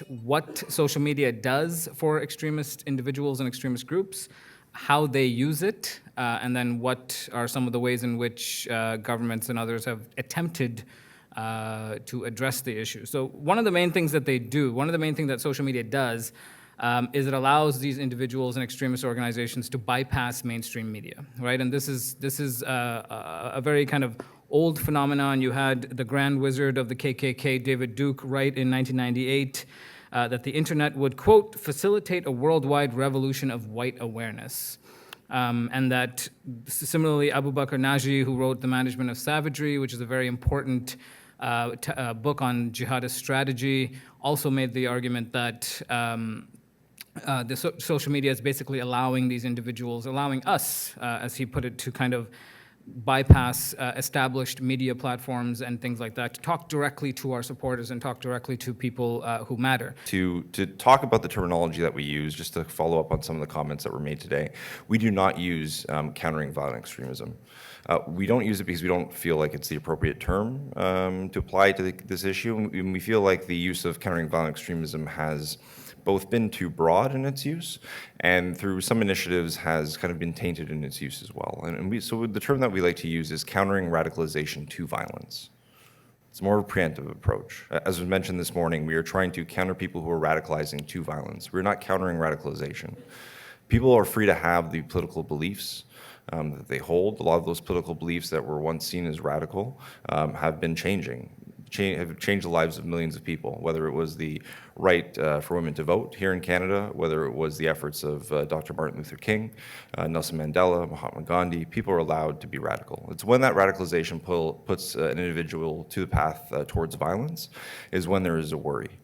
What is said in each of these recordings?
what social media does for extremist individuals and extremist groups, how they use it, and then what are some of the ways in which governments and others have attempted to address the issue. So one of the main things that they do, one of the main things that social media does, is it allows these individuals and extremist organizations to bypass mainstream media, right? And this is a very kind of old phenomenon. You had the grand wizard of the KKK, David Duke, write in 1998 that the internet would, quote, facilitate a worldwide revolution of white awareness. And that similarly, Abu Bakr Naji, who wrote The Management of Savagery, which is a very important book on jihadist strategy, also made the argument that social media is basically allowing these individuals, allowing us, as he put it, to kind of bypass established media platforms and things like that, to talk directly to our supporters and talk directly to people who matter. To talk about the terminology that we use, just to follow up on some of the comments that were made today, we do not use countering violent extremism. We don't use it because we don't feel like it's the appropriate term to apply to this issue, and we feel like the use of countering violent extremism has both been too broad in its use, and through some initiatives has kind of been tainted in its use as well. So the term that we like to use is countering radicalization to violence. It's more of a preemptive approach. As was mentioned this morning, we are trying to counter people who are radicalizing to violence. We're not countering radicalization. People are free to have the political beliefs that they hold. A lot of those political beliefs that were once seen as radical have been have changed the lives of millions of people, whether it was the right for women to vote here in Canada, whether it was the efforts of Dr. Martin Luther King, Nelson Mandela, Mahatma Gandhi. People are allowed to be radical. It's when that radicalization puts an individual to the path towards violence is when there is a worry.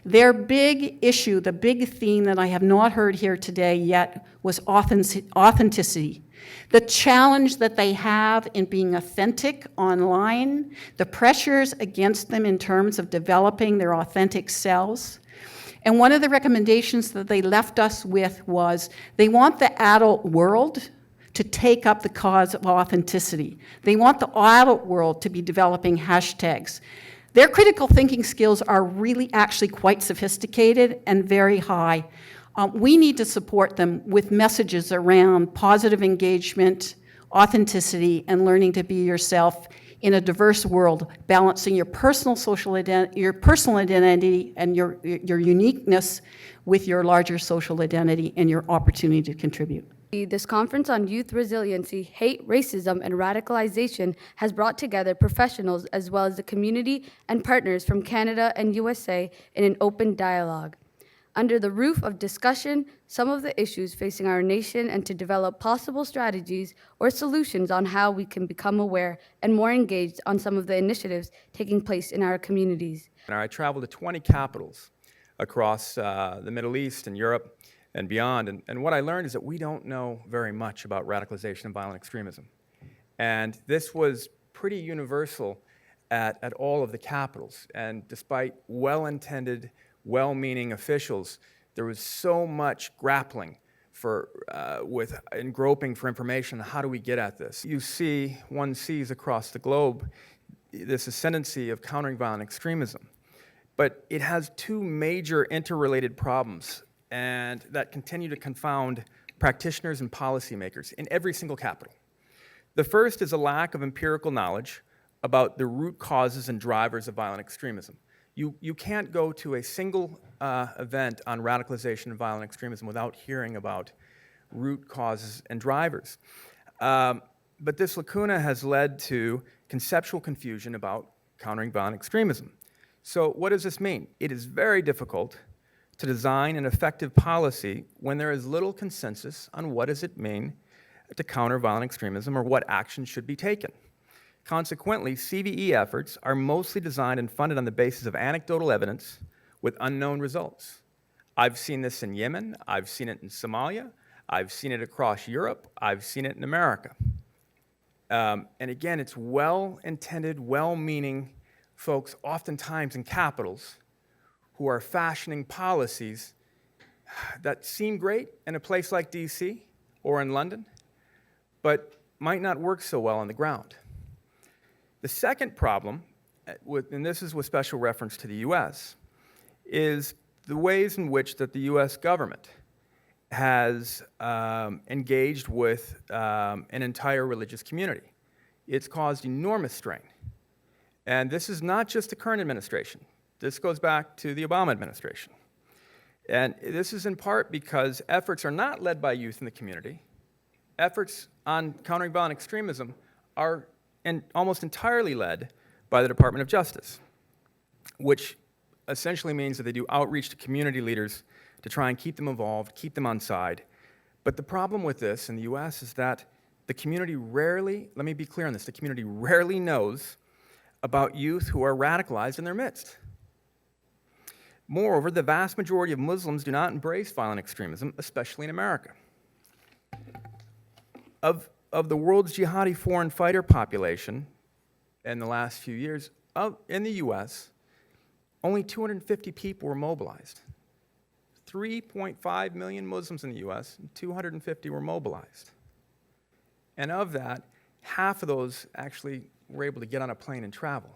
Their big issue, the big theme that I have not heard here today yet, was authenticity. The challenge that they have in being authentic online, the pressures against them in terms of developing their authentic selves. And one of the recommendations that they left us with was they want the adult world to take up the cause of authenticity. They want the adult world to be developing hashtags. Their critical thinking skills are really actually quite sophisticated and very high. We need to support them with messages around positive engagement, authenticity, and learning to be yourself in a diverse world, balancing your personal identity and your uniqueness with your larger social identity and your opportunity to contribute. This conference on youth resiliency, hate, racism, and radicalization has brought together professionals as well as the community and partners from Canada and USA in an open dialogue. Under the roof of discussion, some of the issues facing our nation and to develop possible strategies or solutions on how we can become aware and more engaged on some of the initiatives taking place in our communities. I traveled to 20 capitals across the Middle East and Europe and beyond, and what I learned is that we don't know very much about radicalization and violent extremism. And this was pretty universal at all of the capitals, and despite well-intended, well-meaning officials, there was so much grappling and groping for information. How do we get at this? One sees across the globe this ascendancy of countering violent extremism, but it has two major interrelated problems and that continue to confound practitioners and policymakers in every single capital. The first is a lack of empirical knowledge about the root causes and drivers of violent extremism. You can't go to a single event on radicalization and violent extremism without hearing about root causes and drivers. But this lacuna has led to conceptual confusion about countering violent extremism. So what does this mean? It is very difficult to design an effective policy when there is little consensus on what does it mean to counter violent extremism or what action should be taken. Consequently, CVE efforts are mostly designed and funded on the basis of anecdotal evidence with unknown results. I've seen this in Yemen, I've seen it in Somalia, I've seen it across Europe, I've seen it in America. And again, it's well-intended, well-meaning folks, oftentimes in capitals, who are fashioning policies that seem great in a place like DC or in London, but might not work so well on the ground. The second problem, and this is with special reference to the US, is the ways in which that the U.S. government has engaged with an entire religious community. It's caused enormous strain. And this is not just the current administration. This goes back to the Obama administration. And this is in part because efforts are not led by youth in the community. Efforts on countering violent extremism are almost entirely led by the Department of Justice, which essentially means that they do outreach to community leaders to try and keep them involved, keep them on side. But the problem with this in the US is that the community rarely, let me be clear on this, the community rarely knows about youth who are radicalized in their midst. Moreover, the vast majority of Muslims do not embrace violent extremism, especially in America. Of the world's jihadi foreign fighter population in the last few years, in the US, only 250 people were mobilized. 3.5 million Muslims in the US, 250 were mobilized. And of that, half of those actually were able to get on a plane and travel.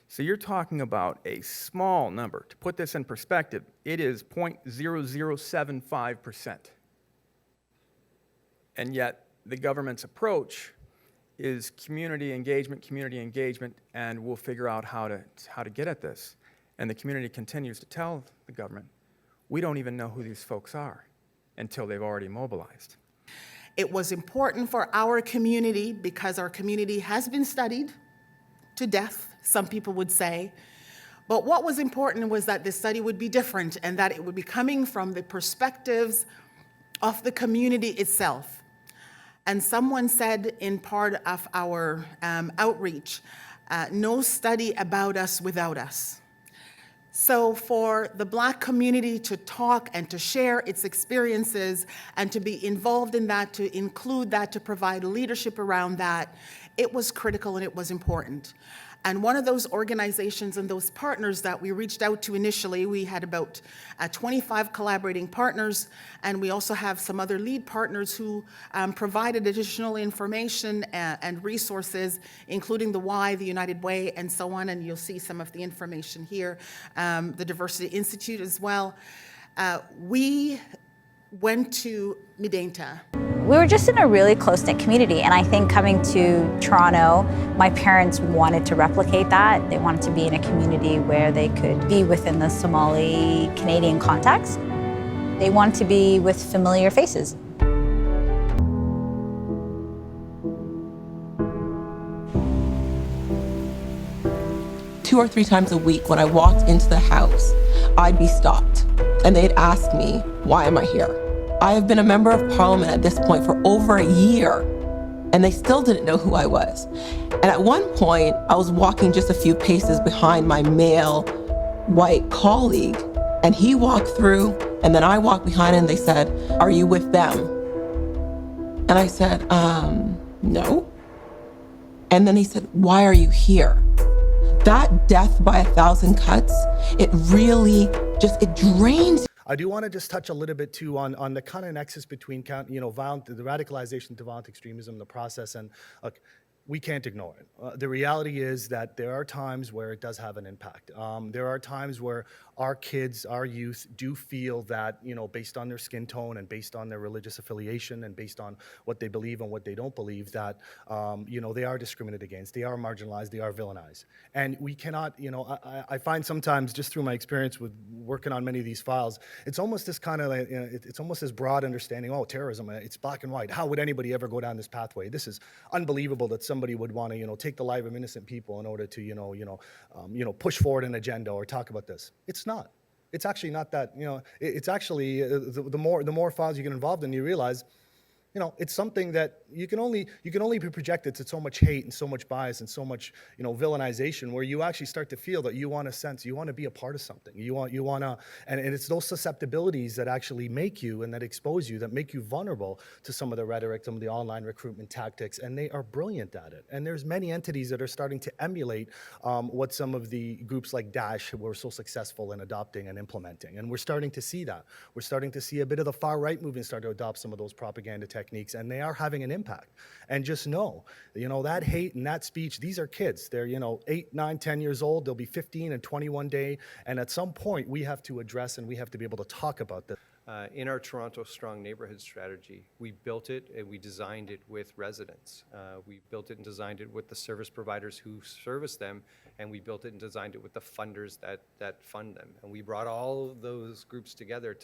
So you're talking about a small number. To put this in perspective, it is 0.0075%. And yet, the government's approach is community engagement, and we'll figure out how to get at this. And the community continues to tell the government, we don't even know who these folks are until they've already mobilized. It was important for our community because our community has been studied to death, some people would say. But what was important was that this study would be different and that it would be coming from the perspectives of the community itself. And someone said in part of our outreach, no study about us without us. So for the Black community to talk and to share its experiences and to be involved in that, to include that, to provide leadership around that, it was critical and it was important. And one of those organizations and those partners that we reached out to initially, we had about 25 collaborating partners, and we also have some other lead partners who provided additional information and resources, including the Y, the United Way, and so on, and you'll see some of the information here, the Diversity Institute as well. We went to Medenta. We were just in a really close-knit community, and I think coming to Toronto, my parents wanted to replicate that. They wanted to be in a community where they could be within the Somali-Canadian context. They wanted to be with familiar faces. Two or three times a week when I walked into the house, I'd be stopped, and they'd ask me, why am I here? I have been a member of parliament at this point for over a year, and they still didn't know who I was. And at one point, I was walking just a few paces behind my male white colleague, and he walked through, and then I walked behind, and they said, are you with them? And I said, no. And then he said, why are you here? That death by 1,000 cuts, it really just, it drains. I do want to just touch a little bit too on the kind of nexus between the radicalization to violent extremism, the process, and look, we can't ignore it. The reality is that there are times where it does have an impact. There are times where our kids, our youth do feel that, based on their skin tone and based on their religious affiliation and based on what they believe and what they don't believe, that, they are discriminated against, they are marginalized, they are villainized. And we cannot, I find sometimes just through my experience with working on many of these files, it's almost this kind of, it's almost this broad understanding, oh, terrorism, it's black and white. How would anybody ever go down this pathway? This is unbelievable that somebody would want to, take the life of innocent people in order to, push forward an agenda or talk about this. It's not. It's actually not that. It's actually the more files you get involved in, you realize, it's something that you can only be projected to so much hate and so much bias and so much, villainization, where you actually start to feel that you want to be a part of something. You want to, and it's those susceptibilities that actually make you and that expose you, that make you vulnerable to some of the rhetoric, some of the online recruitment tactics, and they are brilliant at it. And there's many entities that are starting to emulate what some of the groups like Daesh were so successful in adopting and implementing. And we're starting to see that. We're starting to see a bit of the far right movement start to adopt some of those propaganda techniques techniques, and they are having an impact. And just know, that hate and that speech, these are kids. They're, 8, 9, 10 years old. They'll be 15 and 21 day. And at some point, we have to address and we have to be able to talk about this. In our Toronto Strong Neighborhood strategy, we built it and we designed it with residents. We built it and designed it with the service providers who service them, and we built it and designed it with the funders that fund them. And we brought all of those groups together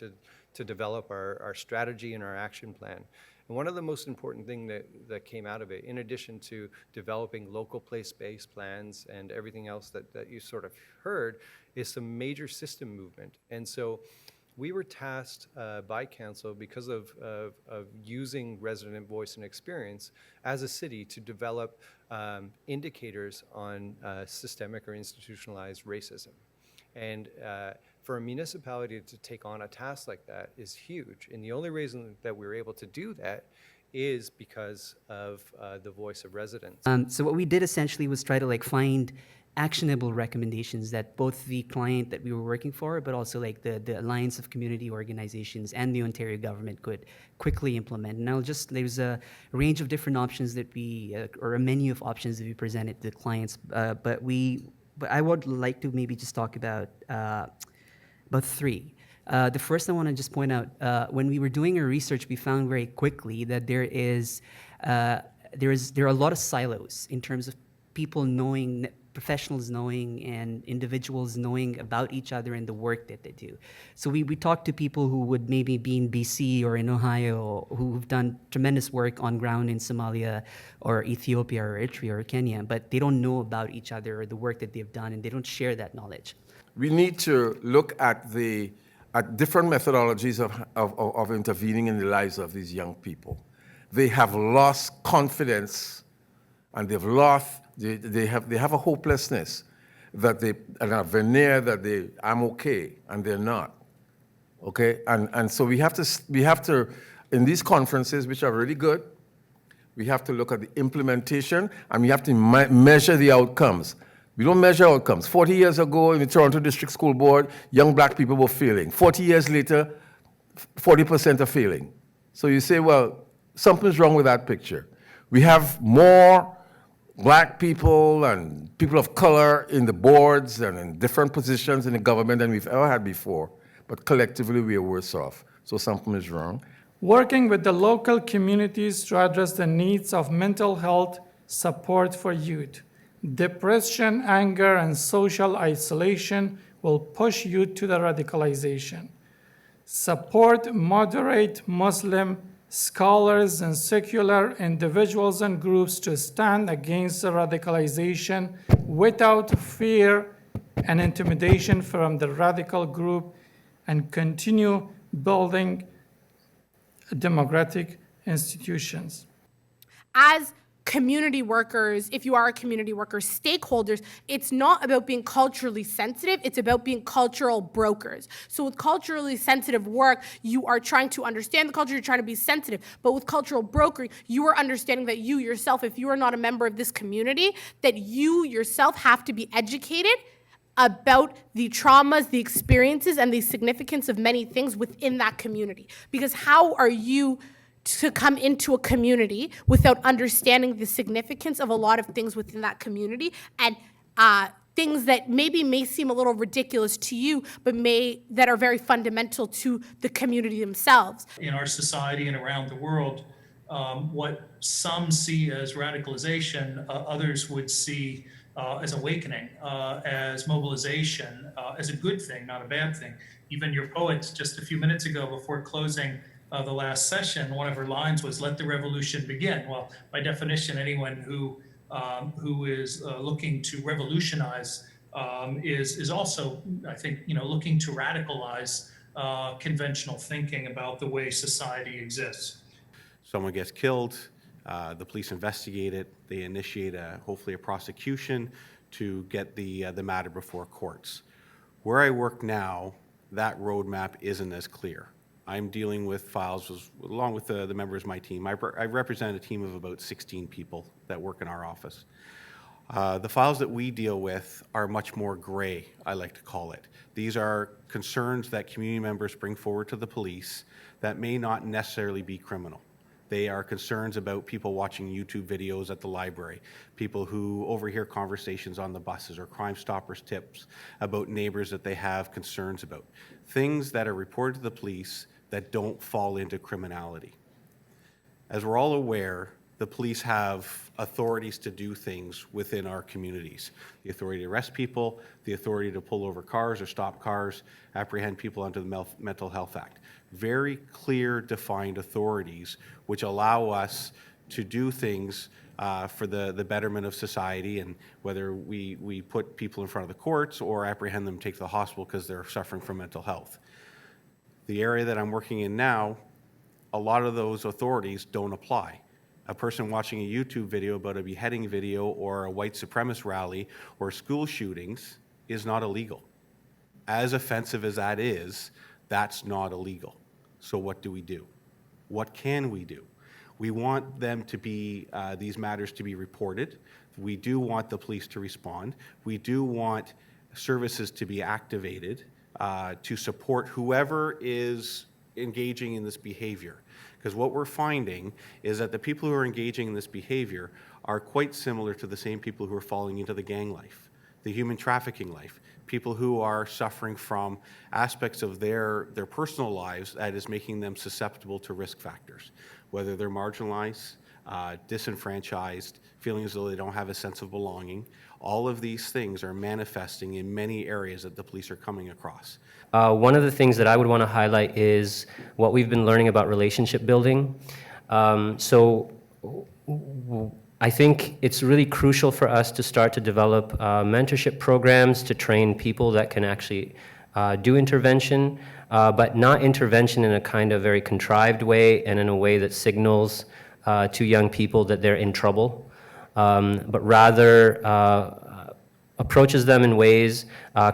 to develop our strategy and our action plan. And one of the most important things that came out of it, in addition to developing local place-based plans and everything else that you sort of heard, is some major system movement. And so we were tasked by council, because of using resident voice and experience as a city, to develop indicators on systemic or institutionalized racism. And for a municipality to take on a task like that is huge. And the only reason that we were able to do that is because of the voice of residents. So what we did essentially was try to find actionable recommendations that both the client that we were working for, but also the Alliance of Community Organizations and the Ontario government could quickly implement. And there's a range of different options that or a menu of options that we presented to the clients, but I would like to maybe just talk about 3. The first I want to just point out, when we were doing our research, we found very quickly that there are a lot of silos in terms of people knowing, professionals knowing, and individuals knowing about each other and the work that they do. So we talked to people who would maybe be in BC or in Ohio, who've done tremendous work on ground in Somalia or Ethiopia or Eritrea or Kenya, but they don't know about each other or the work that they've done, and they don't share that knowledge. We need to look at different methodologies of intervening in the lives of these young people. They have lost confidence, and they have a hopelessness and a veneer that I'm okay, and they're not. Okay, and so we have to in these conferences, which are really good, we have to look at the implementation, and we have to measure the outcomes. We don't measure outcomes. 40 years ago in the Toronto District School Board, young black people were failing. 40 years later, 40% are failing. So you say, well, something's wrong with that picture. We have more black people and people of color in the boards and in different positions in the government than we've ever had before. But collectively, we are worse off. So something is wrong. Working with the local communities to address the needs of mental health support for youth. Depression, anger, and social isolation will push youth to the radicalization. Support moderate Muslim scholars and secular individuals and groups to stand against the radicalization without fear and intimidation from the radical group, and continue building democratic institutions. As community workers, if you are a community worker, stakeholders, it's not about being culturally sensitive, it's about being cultural brokers. So with culturally sensitive work, you are trying to understand the culture, you're trying to be sensitive. But with cultural brokering, you are understanding that you yourself, if you are not a member of this community, that you yourself have to be educated about the traumas, the experiences, and the significance of many things within that community. Because how are you to come into a community without understanding the significance of a lot of things within that community, and things that maybe may seem a little ridiculous to you, but that are very fundamental to the community themselves. In our society and around the world, what some see as radicalization, others would see as awakening, as mobilization, as a good thing, not a bad thing. Even your poet just a few minutes ago before closing the last session, one of her lines was, "Let the revolution begin." Well, by definition, anyone who is looking to revolutionize is also, I think, looking to radicalize conventional thinking about the way society exists. Someone gets killed, the police investigate it, they initiate hopefully a prosecution to get the matter before courts. Where I work now, that roadmap isn't as clear. I'm dealing with files, along with the members of my team. I represent a team of about 16 people that work in our office. The files that we deal with are much more gray, I like to call it. These are concerns that community members bring forward to the police that may not necessarily be criminal. They are concerns about people watching YouTube videos at the library, people who overhear conversations on the buses, or Crime Stoppers tips about neighbors that they have concerns about. Things that are reported to the police that don't fall into criminality. As we're all aware, the police have authorities to do things within our communities. The authority to arrest people, the authority to pull over cars or stop cars, apprehend people under the Mental Health Act. Very clear, defined authorities which allow us to do things for the betterment of society, and whether we put people in front of the courts or apprehend them, take to the hospital because they're suffering from mental health. The area that I'm working in now, a lot of those authorities don't apply. A person watching a YouTube video about a beheading video or a white supremacist rally or school shootings is not illegal. As offensive as that is, that's not illegal. So what do we do? What can we do? We want them to be, these matters to be reported. We do want the police to respond. We do want services to be activated to support whoever is engaging in this behavior. Because what we're finding is that the people who are engaging in this behavior are quite similar to the same people who are falling into the gang life, the human trafficking life, people who are suffering from aspects of their personal lives that is making them susceptible to risk factors, whether they're marginalized, disenfranchised, feeling as though they don't have a sense of belonging. All of these things are manifesting in many areas that the police are coming across. One of the things that I would want to highlight is what we've been learning about relationship building. I think it's really crucial for us to start to develop mentorship programs to train people that can actually do intervention, but not intervention in a kind of very contrived way and in a way that signals to young people that they're in trouble, but rather approaches them in ways,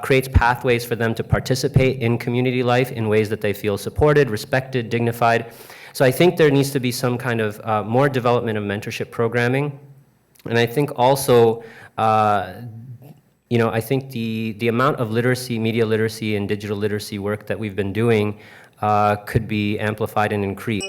creates pathways for them to participate in community life in ways that they feel supported, respected, dignified. So I think there needs to be some kind of more development of mentorship programming. And I think also, I think the amount of literacy, media literacy, and digital literacy work that we've been doing could be amplified and increased.